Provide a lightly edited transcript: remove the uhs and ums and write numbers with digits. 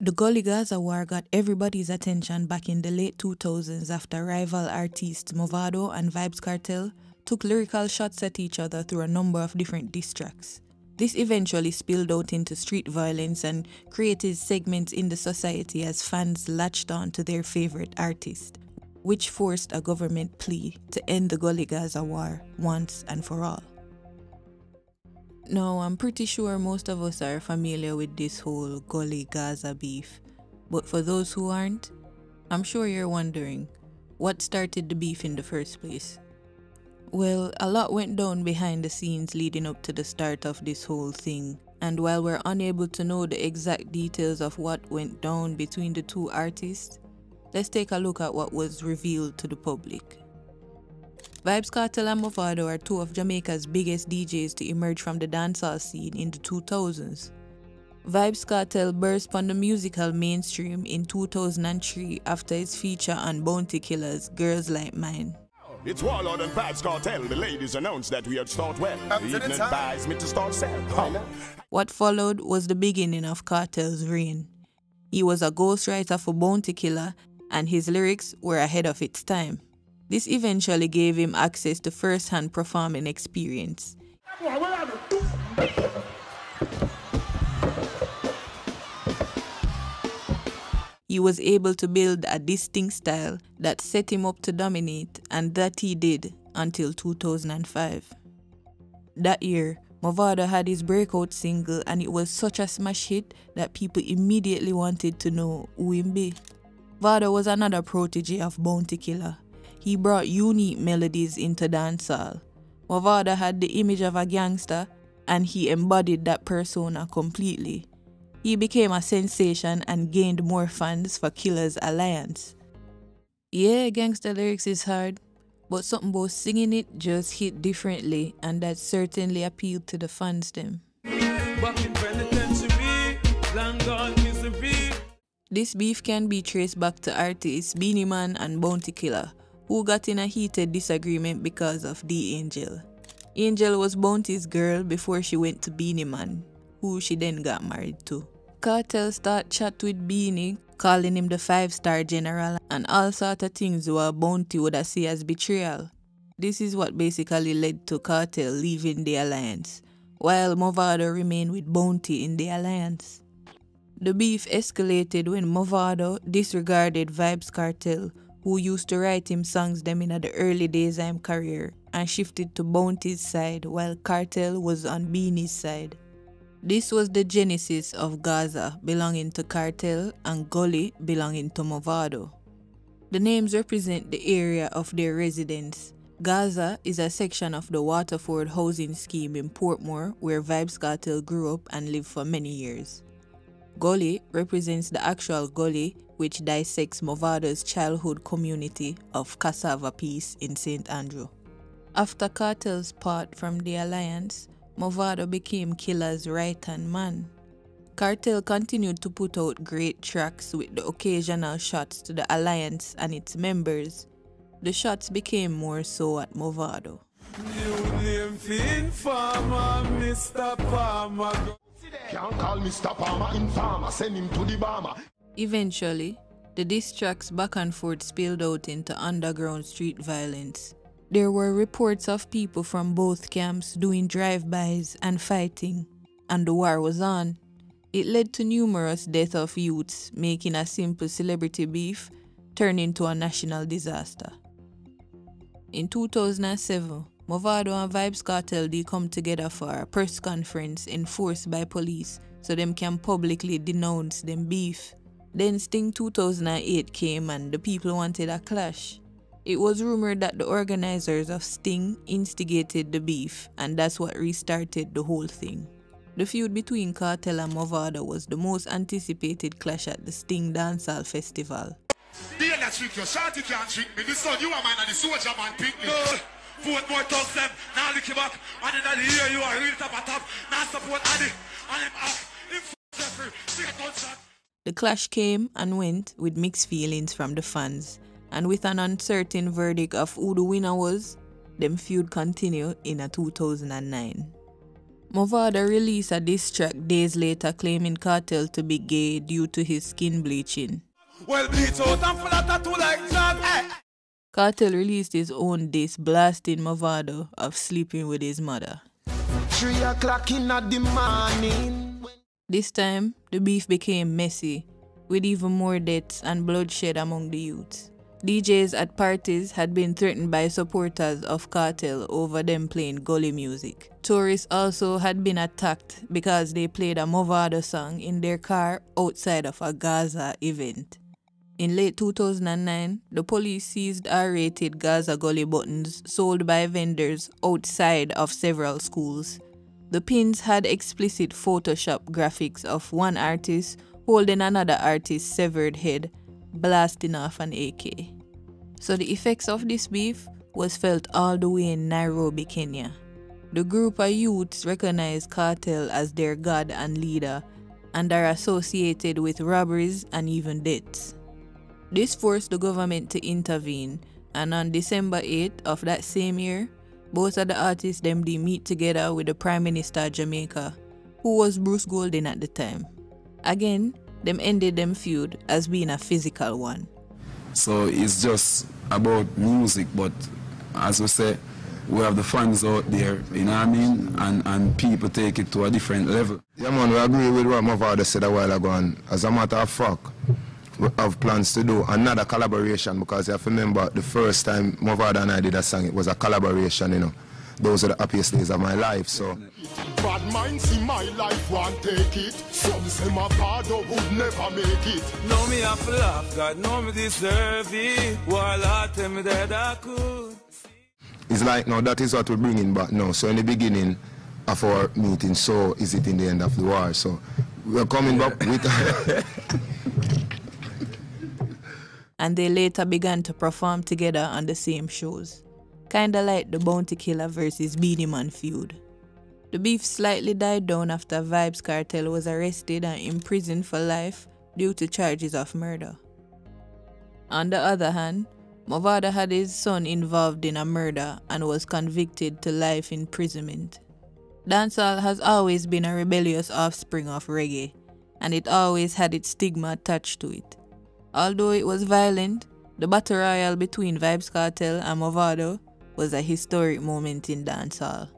The Gully Gaza war got everybody's attention back in the late 2000s after rival artists Movado and Vybz Kartel took lyrical shots at each other through a number of different diss tracks. This eventually spilled out into street violence and created segments in the society as fans latched on to their favorite artist, which forced a government plea to end the Gully Gaza war once and for all. Now, I'm pretty sure most of us are familiar with this whole Gully Gaza beef, but for those who aren't, I'm sure you're wondering, what started the beef in the first place? Well, a lot went down behind the scenes leading up to the start of this whole thing, and while we're unable to know the exact details of what went down between the two artists, let's take a look at what was revealed to the public. Vybz Kartel and Movado are two of Jamaica's biggest DJs to emerge from the dancehall scene in the 2000s. Vybz Kartel burst on the musical mainstream in 2003 after his feature on Bounty Killer's Girls Like Mine. It's Warlord and Vybz Kartel. The ladies announced that we had start well. They even advised me to start sell. What followed was the beginning of Kartel's reign. He was a ghostwriter for Bounty Killer, and his lyrics were ahead of its time. This eventually gave him access to first-hand performing experience. He was able to build a distinct style that set him up to dominate, and that he did until 2005. That year, Movado had his breakout single, and it was such a smash hit that people immediately wanted to know who him be. Movado was another protege of Bounty Killer. He brought unique melodies into dancehall. Movado had the image of a gangster, and he embodied that persona completely. He became a sensation and gained more fans for Killer's alliance. Yeah, gangster lyrics is hard, but something about singing it just hit differently, and that certainly appealed to the fans them. This beef can be traced back to artists Beenie Man and Bounty Killer, who got in a heated disagreement because of D-Angel. Angel was Bounty's girl before she went to Beenie Man, who she then got married to. Kartel started chat with Beenie, calling him the 5-star general, and all sort of things where Bounty would see as betrayal. This is what basically led to Kartel leaving the alliance, while Movado remained with Bounty in the alliance. The beef escalated when Movado disregarded Vybz Kartel, who used to write him songs them in the early days of his career, and shifted to Bounty's side while Kartel was on Beenie's side. This was the genesis of Gaza belonging to Kartel and Gully belonging to Movado. The names represent the area of their residence. Gaza is a section of the Waterford housing scheme in Portmore where Vybz Kartel grew up and lived for many years. Gully represents the actual Gully, which dissects Movado's childhood community of Cassava Peace in St. Andrew. After Kartel's part from the alliance, Movado became Killer's right-hand man. Kartel continued to put out great tracks with the occasional shots to the alliance and its members. The shots became more so at Movado. Can't call Mr. Palmer informer, send him to the bomber. Eventually, the diss tracks back and forth spilled out into underground street violence. There were reports of people from both camps doing drive-bys and fighting, and the war was on. It led to numerous deaths of youths, making a simple celebrity beef turn into a national disaster. In 2007, Movado and Vybz Kartel they come together for a press conference enforced by police so them can publicly denounce them beef. Then Sting 2008 came and the people wanted a clash. It was rumored that the organizers of Sting instigated the beef, and that's what restarted the whole thing. The feud between Kartel and Movado was the most anticipated clash at the Sting Dancehall Festival. The clash came and went with mixed feelings from the fans, and with an uncertain verdict of who the winner was, them feud continued in 2009. Movado released a diss track days later claiming Kartel to be gay due to his skin bleaching. Well, bleach out and full of tattoo like John. Kartel released his own diss blasting Movado of sleeping with his mother. 3 o'clock in the morning. This time, the beef became messy, with even more deaths and bloodshed among the youths. DJs at parties had been threatened by supporters of Kartel over them playing Gully music. Tourists also had been attacked because they played a Movado song in their car outside of a Gaza event. In late 2009, the police seized R-rated Gaza Gully buttons sold by vendors outside of several schools. The pins had explicit Photoshop graphics of one artist holding another artist's severed head, blasting off an AK. So the effects of this beef was felt all the way in Nairobi, Kenya. The group of youths recognized Kartel as their god and leader and are associated with robberies and even deaths. This forced the government to intervene, and on December 8th of that same year, both of the artists them they meet together with the Prime Minister of Jamaica, who was Bruce Golding at the time. Again, them ended them feud as being a physical one. So it's just about music, but as we say, we have the fans out there, you know what I mean? And people take it to a different level. Yeah man, we agree with what Movado said a while ago, and as a matter of fact, we have plans to do another collaboration, because you have to remember the first time Movado and I did a song, it was a collaboration, you know. Those are the happiest days of my life, so. Bad minds in my life won't take it. Some say Movado would never make it. Know me have to laugh, God know me deserve it. While I tell me that I could. It's like, no, that is what we're bringing back now. So in the beginning of our meeting, so is it in the end of the war. So we're coming back with... And they later began to perform together on the same shows. Kinda like the Bounty Killer versus Beenie Man feud. The beef slightly died down after Vybz Kartel was arrested and imprisoned for life due to charges of murder. On the other hand, Movado had his son involved in a murder and was convicted to life imprisonment. Dancehall has always been a rebellious offspring of reggae, and it always had its stigma attached to it. Although it was violent, the battle royal between Vybz Kartel and Movado was a historic moment in dancehall.